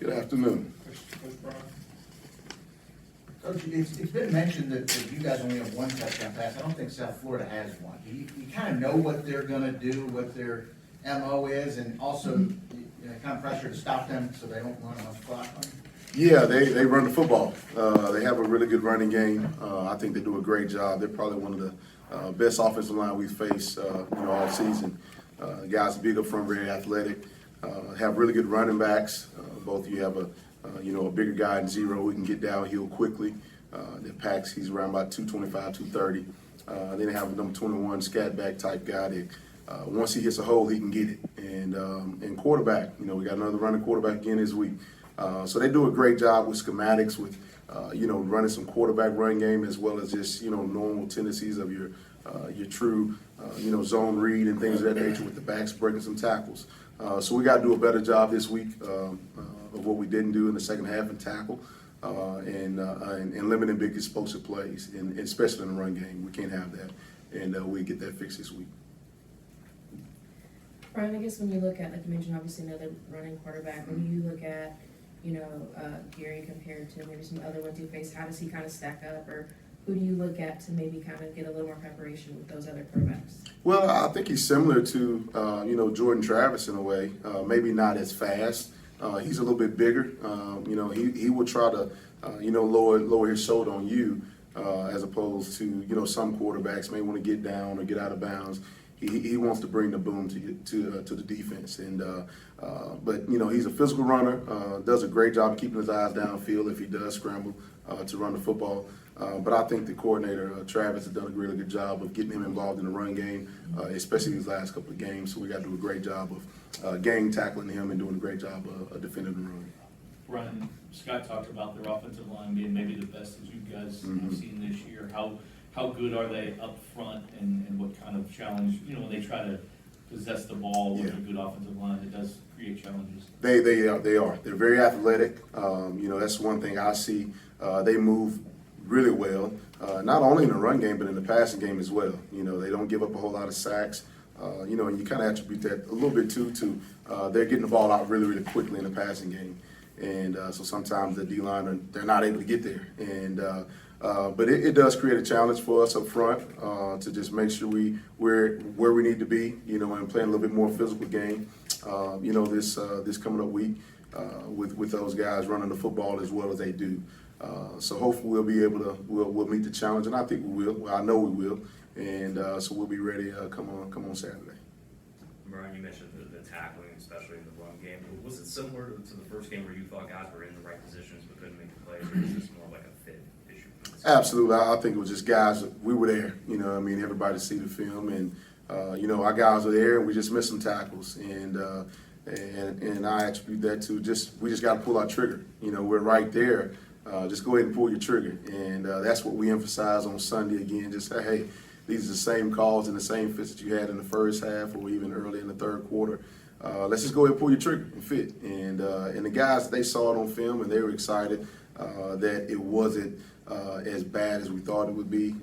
Good afternoon. Coach, it's been mentioned that you guys only have one touchdown pass. I don't think South Florida has one. You kind of know what they're going to do, what their MO is, and also kind of pressure to stop them so they don't run on clock on you? Yeah, they run the football. They have a really good running game. I think they do a great job. They're probably one of the best offensive line we've faced all season. Guys big up front, very athletic. Have really good running backs. Both you have a bigger guy in zero who can get downhill quickly. That packs, he's around about 225, 230. Then they have a number 21 scat back type guy that once he hits a hole, he can get it. And quarterback, we got another running quarterback again this week. So they do a great job with schematics, with running some quarterback run game, as well as just normal tendencies of your true zone read and things of that nature, with the backs breaking some tackles. So we got to do a better job this week of what we didn't do in the second half and tackle, and limiting big explosive plays, and especially in the run game. We can't have that, and we get that fixed this week. Bryan, I guess when you look at, like you mentioned, obviously another running quarterback, when you look at, Gary compared to maybe some other ones you face, how does he kind of stack up, or who do you look at to maybe kind of get a little more preparation with those other quarterbacks? Well, I think he's similar to, Jordan Travis in a way, maybe not as fast. He's a little bit bigger. He will try to, lower his shoulder on you, as opposed to, some quarterbacks may want to get down or get out of bounds. He wants to bring the boom to the defense, but he's a physical runner. Does a great job of keeping his eyes downfield if he does scramble to run the football. But I think the coordinator Travis has done a really good job of getting him involved in the run game, especially these last couple of games. So we got to do a great job of gang tackling him and doing a great job of defending the run. Bryan, Scott talked about their offensive line being maybe the best that you guys have seen this year. How good are they up front, and what kind of challenge, when they try to possess the ball with a good offensive line, it does create challenges? They are. They're very athletic. That's one thing I see. They move really well, not only in the run game, but in the passing game as well. They don't give up a whole lot of sacks. And you kind of attribute that a little bit to they're getting the ball out really, really quickly in the passing game. And so sometimes the D-line, they're not able to get there. But it does create a challenge for us up front to just make sure we're where we need to be, and playing a little bit more physical game. This coming up week with those guys running the football as well as they do. So hopefully we'll be able to we'll meet the challenge, and I think we will. Well, I know we will, and so we'll be ready. Come on Saturday. Bryan, you mentioned the tackling, especially in the run game. Was it similar to the first game where you thought guys were in the right positions but couldn't make the plays, or is this more like a fit issue? Absolutely. I think it was just guys, we were there. Everybody see the film, and our guys were there, and we just missed some tackles, and I attribute that to we just got to pull our trigger. We're right there. Just go ahead and pull your trigger, and that's what we emphasize on Sunday again. Just say, hey, these are the same calls and the same fits that you had in the first half or even early in the third quarter. Let's just go ahead and pull your trigger and fit. And the guys, they saw it on film, and they were excited that it wasn't as bad as we thought it would be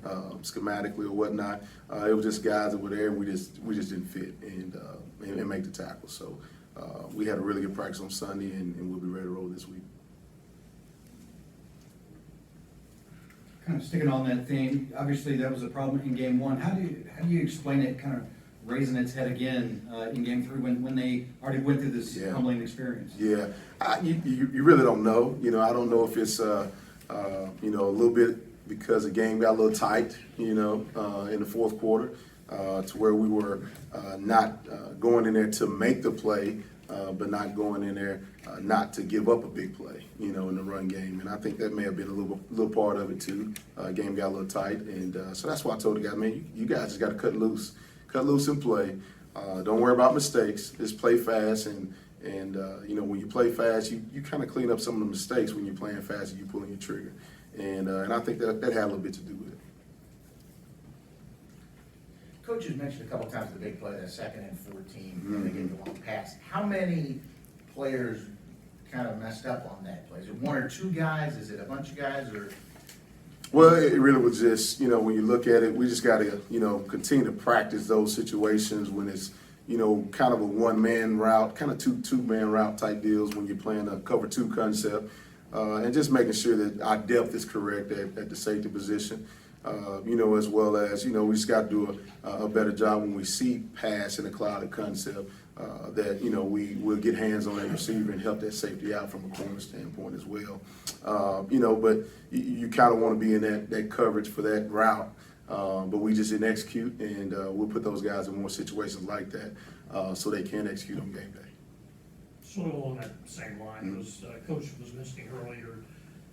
schematically or whatnot. It was just guys that were there, and we just didn't fit and make the tackle. So we had a really good practice on Sunday, and we'll be ready to roll this week. Kind of sticking on that theme, obviously that was a problem in game one. How do you explain it kind of raising its head again in game three when they already went through this humbling experience? Yeah, you really don't know. I don't know if it's a little bit because the game got a little tight, in the fourth quarter, to where we were not going in there to make the play, but not going in there not to give up a big play, in the run game. And I think that may have been a little part of it too. Game got a little tight, and so that's why I told the guys, man, you guys just got to cut loose and play. Don't worry about mistakes. Just play fast, and when you play fast, you kind of clean up some of the mistakes when you're playing fast and you're pulling your trigger. And I think that had a little bit to do with it. Coach has mentioned a couple times the big play, that 2nd and 14, when they get the long pass. How many players kind of messed up on that play? Is it one or two guys? Is it a bunch of guys? Or? Well, it really was just, when you look at it, we just got to, continue to practice those situations when it's, kind of a one-man route, kind of two-man route type deals when you're playing a cover two concept, and just making sure that our depth is correct at the safety position. As well as, we just got to do a better job when we see pass in a clouded concept, that, we'll get hands on that receiver and help that safety out from a corner standpoint as well. But you kind of want to be in that coverage for that route, but we just didn't execute, and we'll put those guys in more situations like that so they can execute on game day. Sort of along that same line, was Coach was mentioning earlier,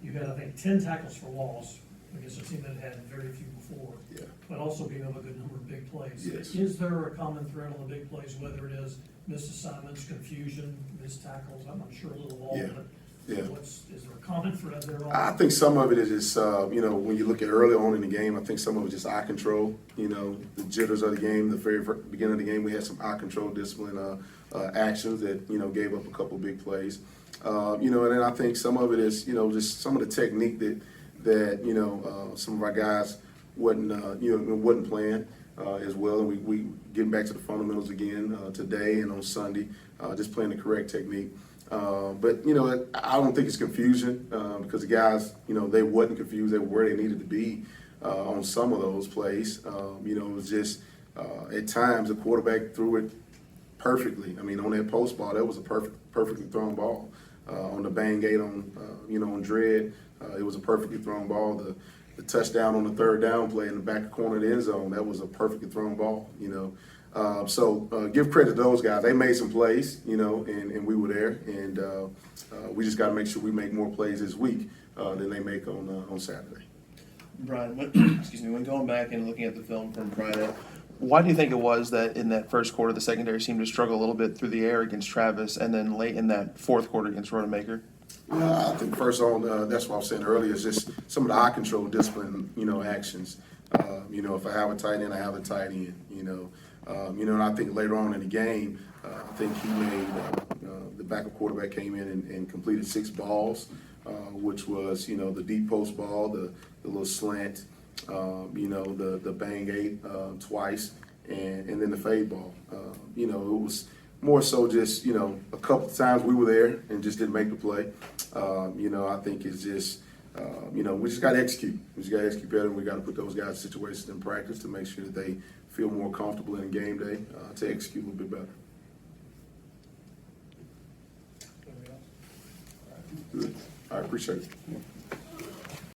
you had, I think, 10 tackles for loss against a team that had very few before. Yeah. But also being up a good number of big plays. Yes. Is there a common thread on the big plays, whether it is missed assignments, confusion, missed tackles? I'm not sure a little of all, Yeah. but Yeah. is there a common thread there? I think some of it is just, when you look at early on in the game, I think some of it is just eye control, the jitters of the game. The very beginning of the game, we had some eye control discipline actions that, gave up a couple big plays. And then I think some of it is, just some of the technique that some of our guys wasn't playing as well. And we getting back to the fundamentals again today and on Sunday, just playing the correct technique. But I don't think it's confusion because the guys, they wasn't confused. They were where they needed to be on some of those plays. It was just at times the quarterback threw it perfectly. I mean, on that post ball, that was a perfectly thrown ball. On the bang gate on Dredd, it was a perfectly thrown ball. The touchdown on the third down play in the back corner of the end zone, that was a perfectly thrown ball. So give credit to those guys. They made some plays, and we were there. And we just got to make sure we make more plays this week than they make on Saturday. Bryan, when going back and looking at the film from Friday, why do you think it was that in that first quarter the secondary seemed to struggle a little bit through the air against Travis, and then late in that fourth quarter against Rodemaker? I think first on, that's what I was saying earlier, is just some of the eye control discipline, actions. If I have a tight end, I have a tight end, and I think later on in the game, I think he made, the backup quarterback came in and completed 6 balls, which was, the deep post ball, the little slant, the bang eight twice, and then the fade ball. It was more so just, a couple of times we were there and just didn't make the play. I think it's just, we just got to execute. We just got to execute better. We got to put those guys in situations in practice to make sure that they feel more comfortable in game day to execute a little bit better. Good. I appreciate it.